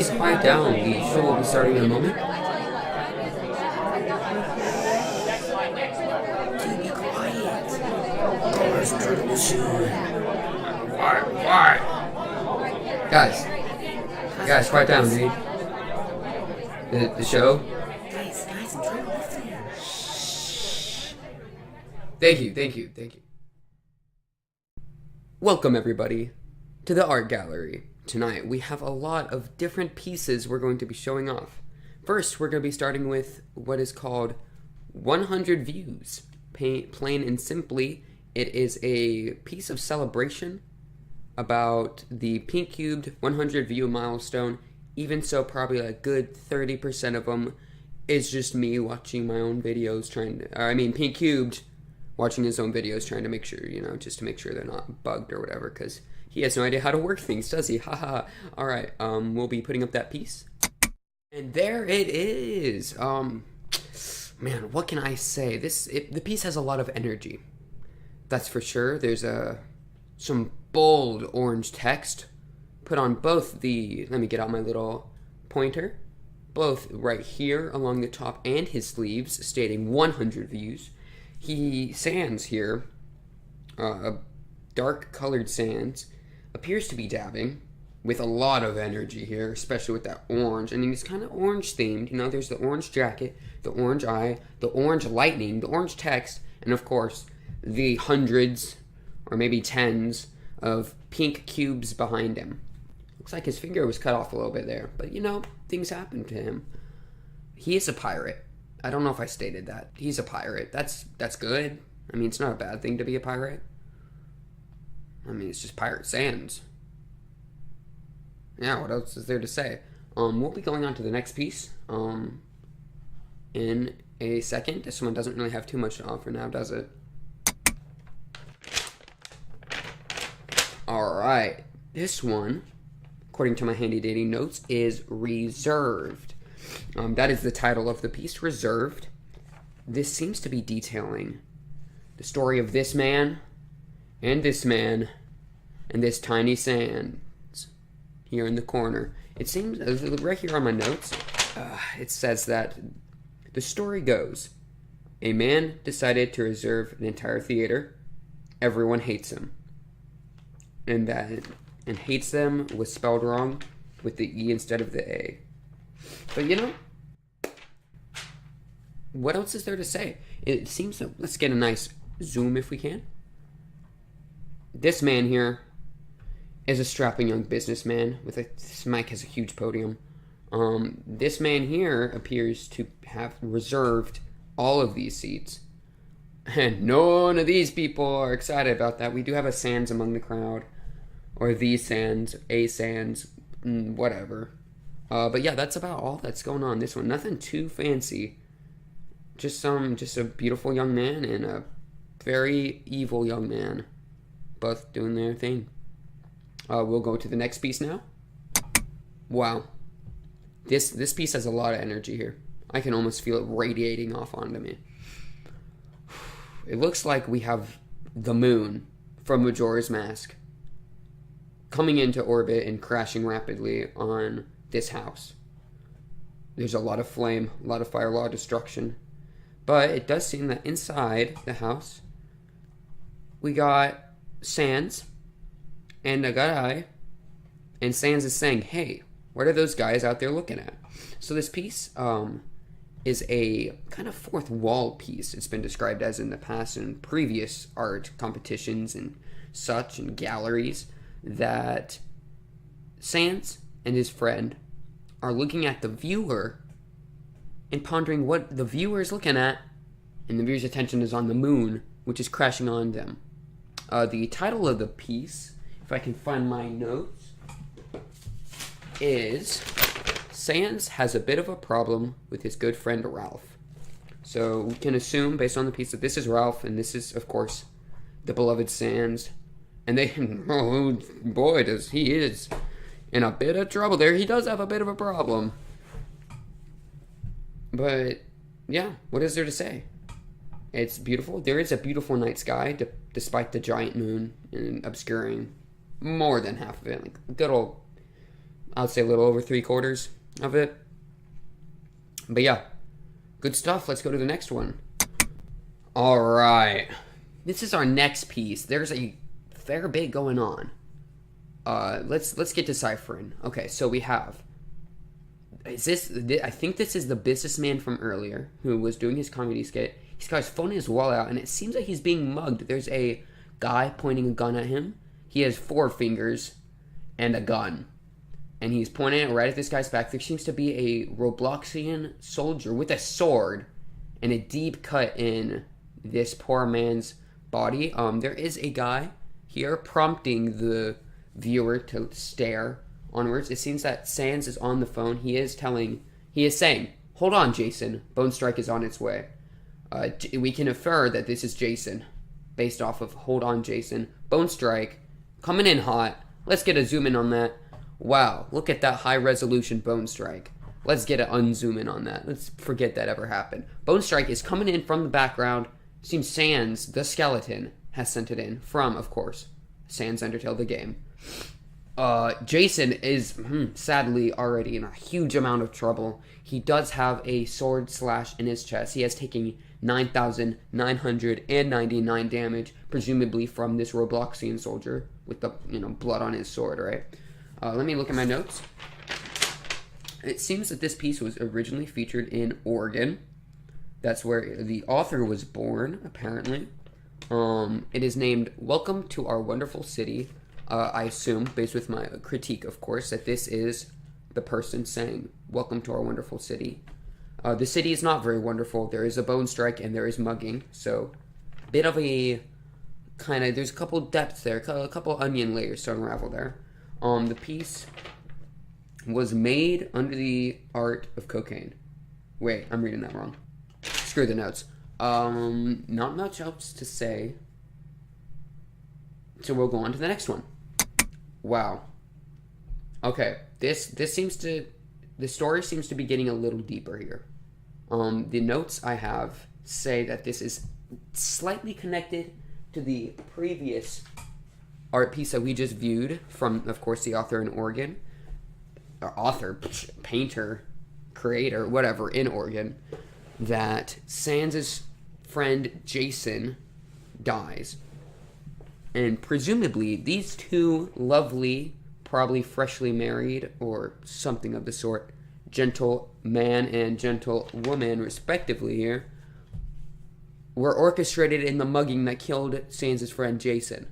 Please quiet down. The show will be starting in a moment. Be quiet. Doors turtle soon. Quiet. Guys, quiet down, dude. The show. Guys, I'm trying to listen. Thank you. Welcome, everybody, to the art gallery. Tonight, we have a lot of different pieces we're going to be showing off. First, we're going to be starting with what is called 100 Views. Plain and simply, it is a piece of celebration about the Pink Cubed 100 view milestone. Even so, probably a good 30% of them is just me watching my own videos Pink Cubed watching his own videos trying to make sure, just to make sure they're not bugged or whatever, because he has no idea how to work things, does he? Haha. Alright, we'll be putting up that piece. And there it is. Man, what can I say? The piece has a lot of energy. That's for sure. There's some bold orange text put on both let me get out my little pointer, both right here along the top and his sleeves, stating 100 views. Sands here, dark colored sands, appears to be dabbing with a lot of energy here, especially with that orange. And he's kind of orange themed. There's the orange jacket, the orange eye, the orange lightning, the orange text, and of course, the hundreds or maybe tens of pink cubes behind him. Looks like his finger was cut off a little bit there, but things happen to him. He is a pirate. I don't know if I stated that. He's a pirate. That's good. It's not a bad thing to be a pirate. It's just Pirate Sands. Yeah, what else is there to say? We'll be going on to the next piece in a second. This one doesn't really have too much to offer now, does it? Alright. This one, according to my handy dandy notes, is Reserved. That is the title of the piece, Reserved. This seems to be detailing the story of this man and this tiny sands here in the corner. It seems, right here on my notes, it says that the story goes, a man decided to reserve an entire theater. Everyone hates him. And hates them was spelled wrong with the E instead of the A. But what else is there to say? It seems that, let's get a nice zoom if we can. This man here is a strapping young businessman this mic has a huge podium. This man here appears to have reserved all of these seats. And none of these people are excited about that. We do have a Sands among the crowd. Or these Sands, a Sands, whatever. But yeah, that's about all that's going on in this one. Nothing too fancy. Just a beautiful young man and a very evil young man. Both doing their thing. We'll go to the next piece now. Wow. This piece has a lot of energy here. I can almost feel it radiating off onto me. It looks like we have the moon from Majora's Mask coming into orbit and crashing rapidly on this house. There's a lot of flame, a lot of fire, a lot of destruction. But it does seem that inside the house, we got Sands and a guy, and Sands is saying, hey, what are those guys out there looking at? So this piece is a kind of fourth wall piece. It's been described as in the past in previous art competitions and such and galleries, that Sands and his friend are looking at the viewer and pondering what the viewer is looking at, and the viewer's attention is on the moon, which is crashing on them. The title of the piece, if I can find my notes, is Sands has a bit of a problem with his good friend Ralph. So we can assume, based on the piece, that this is Ralph, and this is, of course, the beloved Sands. And oh boy, he is in a bit of trouble there. He does have a bit of a problem. But, yeah, what is there to say? It's beautiful. There is a beautiful night sky, despite the giant moon and obscuring more than half of it. Like good old I'd say a little over 3/4 of it. But yeah, good stuff. Let's go to the next one. All right, this is our next piece. There's a fair bit going on. Let's get deciphering. Okay, so we have. Is this? I think this is the businessman from earlier who was doing his comedy skit. He's got his phone in his wallet out, and it seems like he's being mugged. There's a guy pointing a gun at him. He has 4 fingers and a gun, and he's pointing it right at this guy's back. There seems to be a Robloxian soldier with a sword and a deep cut in this poor man's body. There is a guy here prompting the viewer to stare onwards. It seems that Sans is on the phone. He is saying, "Hold on, Jason. Bone Strike is on its way." We can infer that this is Jason, based off of "Hold on, Jason." Bone Strike, coming in hot. Let's get a zoom in on that. Wow, look at that high resolution Bone Strike. Let's get an unzoom in on that. Let's forget that ever happened. Bone Strike is coming in from the background. Seems Sans, the skeleton, has sent it in from, of course, Sans Undertale the game. Jason is sadly already in a huge amount of trouble. He does have a sword slash in his chest. He has taken 9,999 damage, presumably from this Robloxian soldier with the blood on his sword, right? Let me look at my notes. It seems that this piece was originally featured in Oregon. That's where the author was born, apparently. It is named "Welcome to Our Wonderful City." I assume, based with my critique, of course, that this is the person saying, "Welcome to our wonderful city." The city is not very wonderful. There is a bone strike and there is mugging. So, a bit of a there's a couple depths there, a couple onion layers to unravel there. The piece was made under the art of cocaine. Wait, I'm reading that wrong. Screw the notes. Not much else to say. So we'll go on to the next one. Wow. Okay, the story seems to be getting a little deeper here. The notes I have say that this is slightly connected to the previous art piece that we just viewed from, of course, the author in Oregon. Painter, creator, whatever, in Oregon. That Sans' friend Jason dies. And presumably, these two lovely, probably freshly married, or something of the sort, gentle man and gentle woman, respectively here, were orchestrated in the mugging that killed Sans' friend Jason.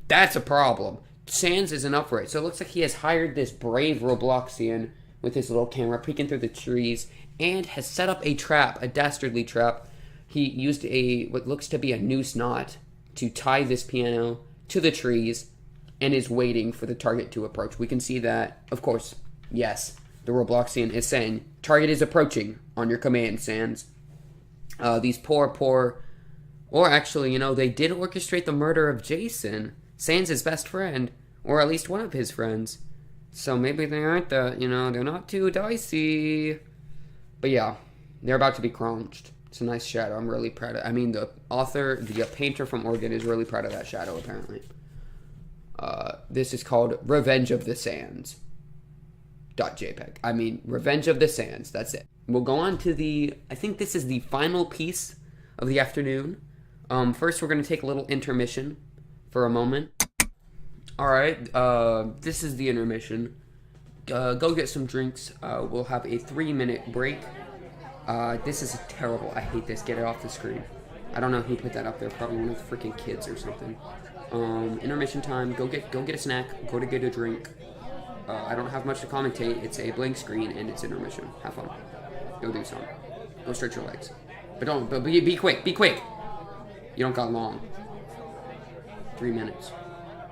That's a problem. Sans isn't up for it. So it looks like he has hired this brave Robloxian with his little camera peeking through the trees and has set up a trap, a dastardly trap. He used what looks to be a noose knot to tie this piano to the trees and is waiting for the target to approach. We can see that, of course, yes, the Robloxian is saying, "Target is approaching on your command, Sans." These poor, or actually, they did orchestrate the murder of Jason, Sans' best friend, or at least one of his friends. So maybe they aren't they're not too dicey. But yeah, they're about to be crunched. It's a nice shadow. I'm really proud of. The painter from Oregon is really proud of that shadow, apparently. This is called Revenge of the Sands. .jpg. Revenge of the Sands. That's it. We'll go on to I think this is the final piece of the afternoon. First, we're going to take a little intermission for a moment. Alright, this is the intermission. Go get some drinks. We'll have a 3-minute break. This is terrible. I hate this. Get it off the screen. I don't know who put that up there. Probably one of the freaking kids or something. Intermission time. Go get a snack. Go to get a drink. I don't have much to commentate. It's a blank screen and it's intermission. Have fun. Go do something. Go stretch your legs. But be quick. Be quick. You don't got long. 3 minutes.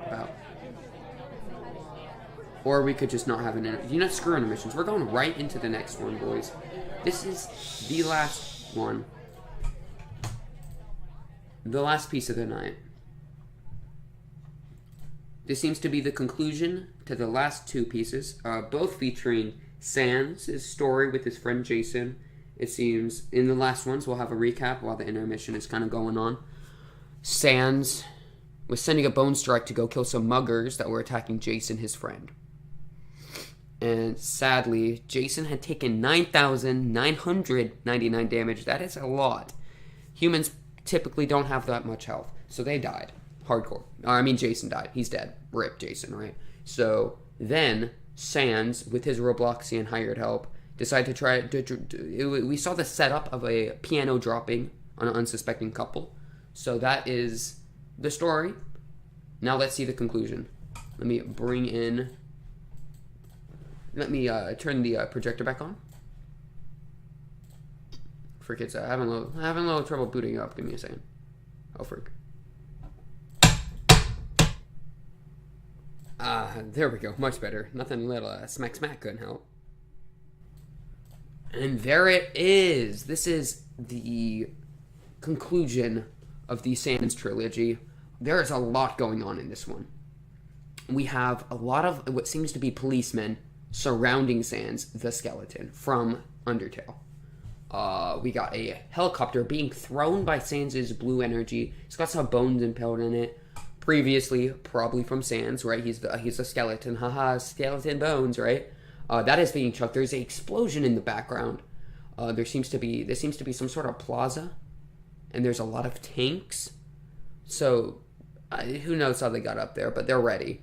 About. Or we could just not have an intermission. You're not screwing intermissions. We're going right into the next one, boys. This is the last one. The last piece of the night. This seems to be the conclusion to the last 2 pieces, both featuring Sans' story with his friend Jason. It seems in the last ones we'll have a recap while the intermission is kind of going on. Sans was sending a bone strike to go kill some muggers that were attacking Jason, his friend. And sadly, Jason had taken 9,999 damage. That is a lot. Humans typically don't have that much health, so they died. Hardcore. I mean, Jason died. He's dead. Rip Jason, right? So then Sans, with his Robloxian hired help, decided to try. We saw the setup of a piano dropping on an unsuspecting couple. So that is the story. Now let's see the conclusion. Let me bring in. Let me turn the projector back on. Frick, it's having a little trouble booting up. Give me a second. Oh, frick. There we go. Much better. Nothing little smack couldn't help. And there it is. This is the conclusion of the Sans trilogy. There is a lot going on in this one. We have a lot of what seems to be policemen surrounding Sans, the skeleton, from Undertale. We got a helicopter being thrown by Sans' blue energy. It's got some bones impaled in it. Previously, probably from Sans, right? He's a skeleton. Haha, skeleton bones, right? That is being chucked. There's an explosion in the background. There seems to be some sort of plaza, and there's a lot of tanks. So, who knows how they got up there, but they're ready.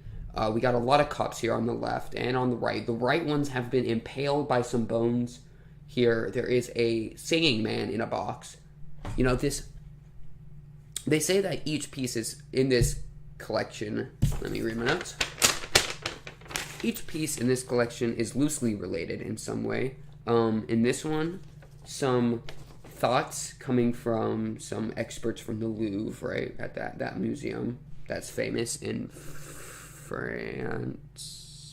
We got a lot of cops here on the left and on the right. The right ones have been impaled by some bones. Here, there is a singing man in a box. You know, they say that each piece is in this collection. Let me read my notes. Each piece in this collection is loosely related in some way. In this one, some thoughts coming from some experts from the Louvre, right, at that museum that's famous in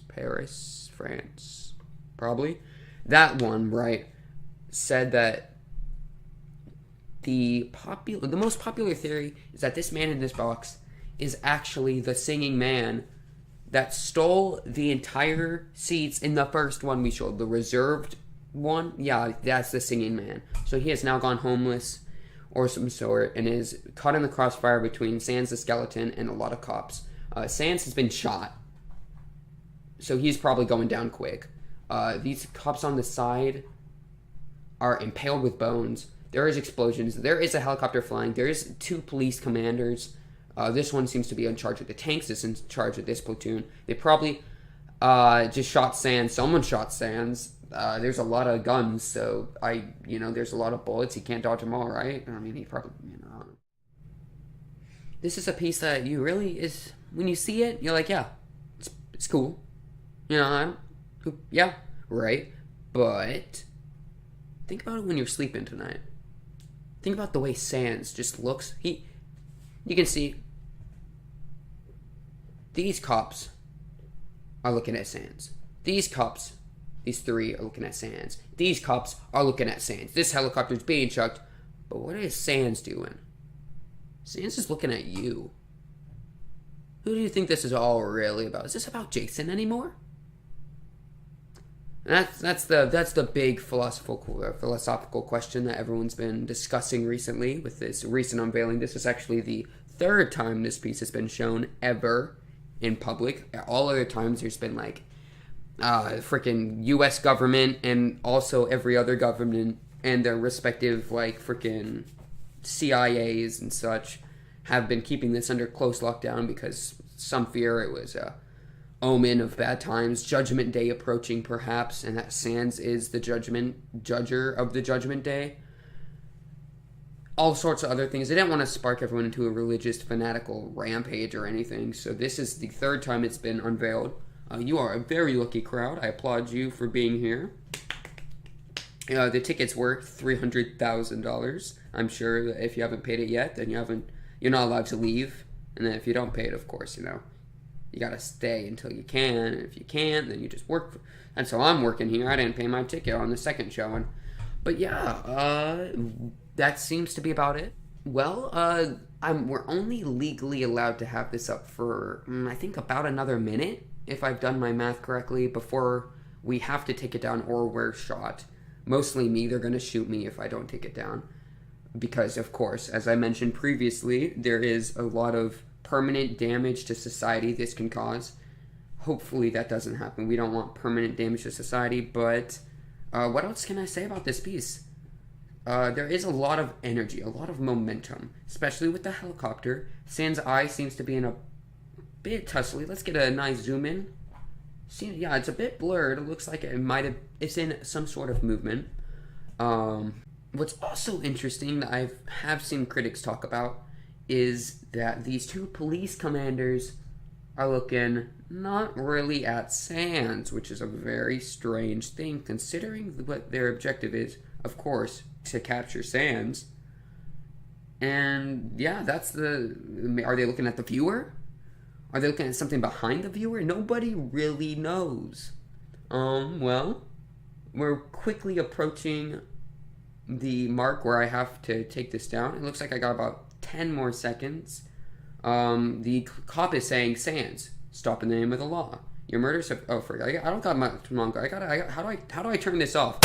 Paris, France, probably. That one, right, said that the most popular theory is that this man in this box is actually the singing man that stole the entire seats in the first one we showed, the reserved one. Yeah, that's the singing man. So he has now gone homeless or some sort and is caught in the crossfire between Sans the skeleton and a lot of cops. Sans has been shot, so he's probably going down quick. These cops on the side are impaled with bones. There is explosions. There is a helicopter flying. There is 2 police commanders. This one seems to be in charge of the tanks. Is in charge of this platoon. They probably just shot Sans. Someone shot Sans. There's a lot of guns, so there's a lot of bullets. He can't dodge them all, right? I mean, he probably, This is a piece that you really is, when you see it, you're like, yeah, it's cool. Yeah, right? But think about it when you're sleeping tonight. Think about the way Sans just looks. You can see these cops are looking at Sans. These 3 are looking at Sans. These cops are looking at Sans. This helicopter's being chucked. But what is Sans doing? Sans is looking at you. Who do you think this is all really about? Is this about Jason anymore? That's the big philosophical question that everyone's been discussing recently with this recent unveiling. This is actually the 3rd time this piece has been shown ever in public. All other times there's been freaking U.S. government and also every other government and their respective freaking CIAs and such have been keeping this under close lockdown because some fear it was a omen of bad times, Judgment Day approaching perhaps, and that Sans is the judger of the Judgment Day. All sorts of other things. They didn't want to spark everyone into a religious fanatical rampage or anything, so this is the 3rd time it's been unveiled. You are a very lucky crowd. I applaud you for being here. The ticket's worth $300,000. I'm sure that if you haven't paid it yet, then you're not allowed to leave. And then if you don't pay it, of course, you gotta stay until you can. And if you can't, then you just work. And so I'm working here. I didn't pay my ticket on the 2nd showing. But yeah, that seems to be about it. Well, we're only legally allowed to have this up for, I think, about another minute, if I've done my math correctly, before we have to take it down or we're shot. Mostly me. They're going to shoot me if I don't take it down. Because, of course, as I mentioned previously, there is a lot of permanent damage to society this can cause. Hopefully that doesn't happen. We don't want permanent damage to society, but what else can I say about this piece? There is a lot of energy, a lot of momentum, especially with the helicopter. Sans eye seems to be in a bit tussly. Let's get a nice zoom in. See, yeah, it's a bit blurred. It looks like it's in some sort of movement. What's also interesting that I have seen critics talk about is that these two police commanders are looking not really at Sans, which is a very strange thing considering what their objective is, of course, to capture Sans. And yeah, are they looking at the viewer? Are they looking at something behind the viewer? Nobody really knows. Well, we're quickly approaching the mark where I have to take this down. It looks like I got about 10 more seconds. The cop is saying, Sans, stop in the name of the law. Your murders have... Oh, I don't got much longer. How do I turn this off?